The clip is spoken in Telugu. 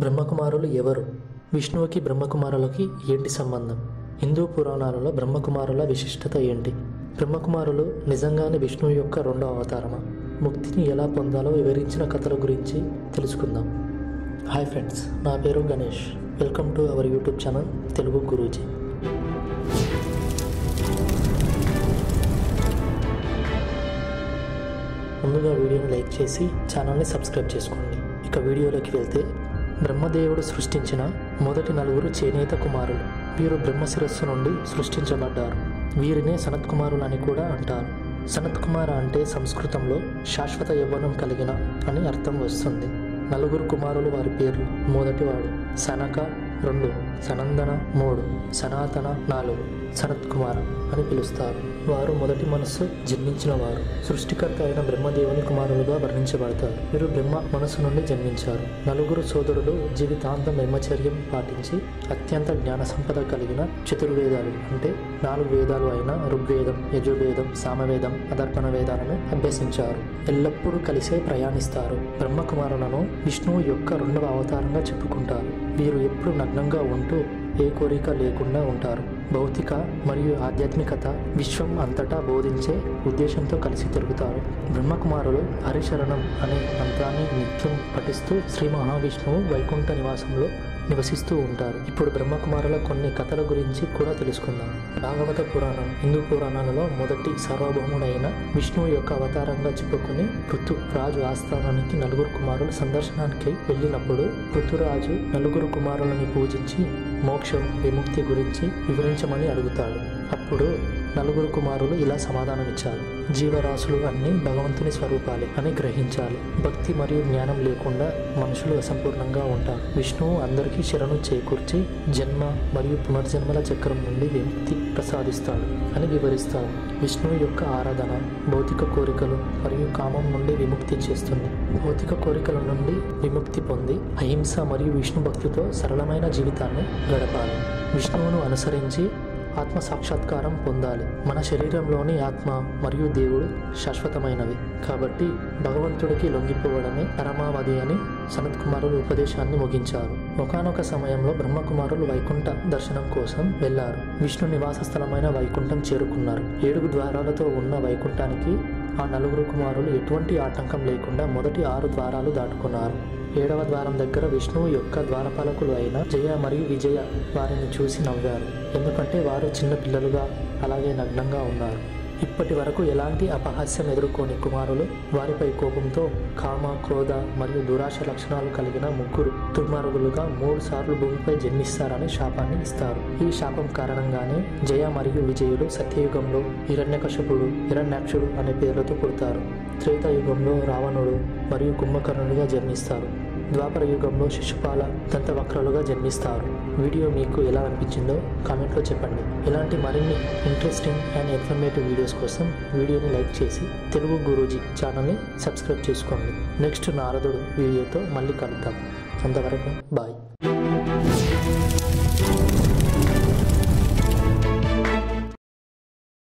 బ్రహ్మకుమారులు ఎవరు? విష్ణువుకి బ్రహ్మకుమారులకి ఏంటి సంబంధం? హిందూ పురాణాలలో బ్రహ్మకుమారుల విశిష్టత ఏంటి? బ్రహ్మకుమారులు నిజంగానే విష్ణువు యొక్క రెండో అవతారమా? ముక్తిని ఎలా పొందాలో వివరించిన కథల గురించి తెలుసుకుందాం. హాయ్ ఫ్రెండ్స్, నా పేరు Ganesh. Welcome to our YouTube channel Telugu Guruji. ముందుగా వీడియోని లైక్ చేసి ఛానల్ని సబ్స్క్రైబ్ చేసుకోండి. ఇక వీడియోలోకి వెళ్తే, బ్రహ్మదేవుడు సృష్టించిన మొదటి నలుగురు చేనేత కుమారులు. వీరు బ్రహ్మ శిరస్సు నుండి సృష్టించబడ్డారు. వీరినే సనత్కుమారులు అని కూడా అంటారు. సనత్కుమార అంటే సంస్కృతంలో శాశ్వత యవ్వనం కలిగిన అని అర్థం వస్తుంది. నలుగురు కుమారులు వారి పేర్లు: మొదటివాడు సనక, 2 సనందన, 3 సనాతన, 4 సనత్కుమార అని పిలుస్తారు. వారు మొదటి మనస్సు జన్మించిన వారు. సృష్టికర్త అయిన బ్రహ్మదేవుని కుమారులుగా వర్ణించబడతారు. వీరు బ్రహ్మ మనస్సు నుండి జన్మించారు. నలుగురు సోదరులు జీవితాంతం బ్రహ్మచర్యం పాటించి అత్యంత జ్ఞాన సంపద కలిగిన చతుర్వేదాలు అంటే 4 వేదాలు అయిన ఋగ్వేదం, యజుర్వేదం, సామవేదం, అదర్పణ వేదాలను అభ్యసించారు. ఎల్లప్పుడూ కలిసే ప్రయాణిస్తారు. బ్రహ్మకుమారులను విష్ణువు యొక్క రెండవ అవతారంగా చెప్పుకుంటారు. వీరు ఎప్పుడు నగ్నంగా ఉంటూ ఏ కోరిక లేకుండా ఉంటారు. భౌతిక మరియు ఆధ్యాత్మికత విశ్వం అంతటా బోధించే ఉద్దేశంతో కలిసి తిరుగుతారు. బ్రహ్మకుమారులు హరిశరణం అనే మంత్రాన్ని నిత్యం పఠిస్తూ శ్రీ మహావిష్ణువు వైకుంఠ నివాసంలో నివసిస్తూ ఉంటారు. ఇప్పుడు బ్రహ్మకుమారుల కొన్ని కథల గురించి కూడా తెలుసుకుందాం. భాగవత పురాణం హిందూ పురాణాలలో మొదటి సార్వభౌముడైన విష్ణువు యొక్క అవతారంగా చెప్పుకుని పృథురాజు ఆస్థానానికి నలుగురు కుమారులు సందర్శనానికి వెళ్ళినప్పుడు పృథురాజు నలుగురు కుమారులని పూజించి మోక్షం, విముక్తి గురించి వివరించమని అడుగుతాడు. అప్పుడు నలుగురు కుమారులు ఇలా సమాధానమిచ్చారు: జీవరాశులు అన్నీ భగవంతుని స్వరూపాలే అని గ్రహించాలి. భక్తి మరియు జ్ఞానం లేకుండా మనుషులు అసంపూర్ణంగా ఉంటారు. విష్ణువు అందరికీ శరణు చేకూర్చి జన్మ మరియు పునర్జన్మల చక్రం నుండి విముక్తి ప్రసాదిస్తాడు అని వివరిస్తాడు. విష్ణువు యొక్క ఆరాధన భౌతిక కోరికలు మరియు కామం నుండి విముక్తి చేస్తుంది. భౌతిక కోరికల నుండి విముక్తి పొంది అహింస మరియు విష్ణు భక్తితో సరళమైన జీవితాన్ని గడపాలి. విష్ణువును అనుసరించి ఆత్మ సాక్షాత్కారం పొందాలి. మన శరీరంలోని ఆత్మ మరియు దేవుడు శాశ్వతమైనవి కాబట్టి భగవంతుడికి లొంగిపోవడమే పరమావధి అని సనత్కుమారులు ఉపదేశాన్ని ముగించారు. ఒకానొక సమయంలో బ్రహ్మకుమారులు వైకుంఠ దర్శనం కోసం వెళ్లారు. విష్ణు నివాస స్థలమైన వైకుంఠం చేరుకున్నారు. 7 ద్వారాలతో ఉన్న వైకుంఠానికి ఆ నలుగురు కుమారులు ఎటువంటి ఆటంకం లేకుండా మొదటి 6 ద్వారాలు దాటుకున్నారు. 7వ ద్వారం దగ్గర విష్ణువు యొక్క ద్వారపాలకులు అయిన జయ మరియు విజయ వారిని చూసి నవ్వారు. ఎందుకంటే వారు చిన్న పిల్లలుగా అలాగే నగ్నంగా ఉన్నారు. ఇప్పటి వరకు ఎలాంటి అపహాస్యం ఎదుర్కోని కుమారులు వారిపై కోపంతో కామ, క్రోధ మరియు దురాశ లక్షణాలు కలిగిన 3 దుర్మార్గులుగా 3 సార్లు భూమిపై జన్మిస్తారని శాపాన్ని ఇస్తారు. ఈ శాపం కారణంగానే జయ మరియు విజయులు సత్యయుగంలో హిరణ్యకశపుడు, హిరణ్యాక్షుడు అనే పేర్లతో పుడతారు. త్రేతాయుగంలో రావణుడు మరియు కుంభకర్ణులుగా జన్మిస్తారు. ద్వాపర యుగంలో శిశుపాల, దంతవక్రులుగా జన్మిస్తారు. వీడియో మీకు ఎలా అనిపించిందో కామెంట్లో చెప్పండి. ఇలాంటి మరిన్ని ఇంట్రెస్టింగ్ అండ్ ఇన్ఫర్మేటివ్ వీడియోస్ కోసం వీడియోని లైక్ చేసి తెలుగు గురూజీ ఛానల్ని సబ్స్క్రైబ్ చేసుకోండి. నెక్స్ట్ నారదుడు వీడియోతో మళ్ళీ కలుద్దాం. అంతవరకు బాయ్.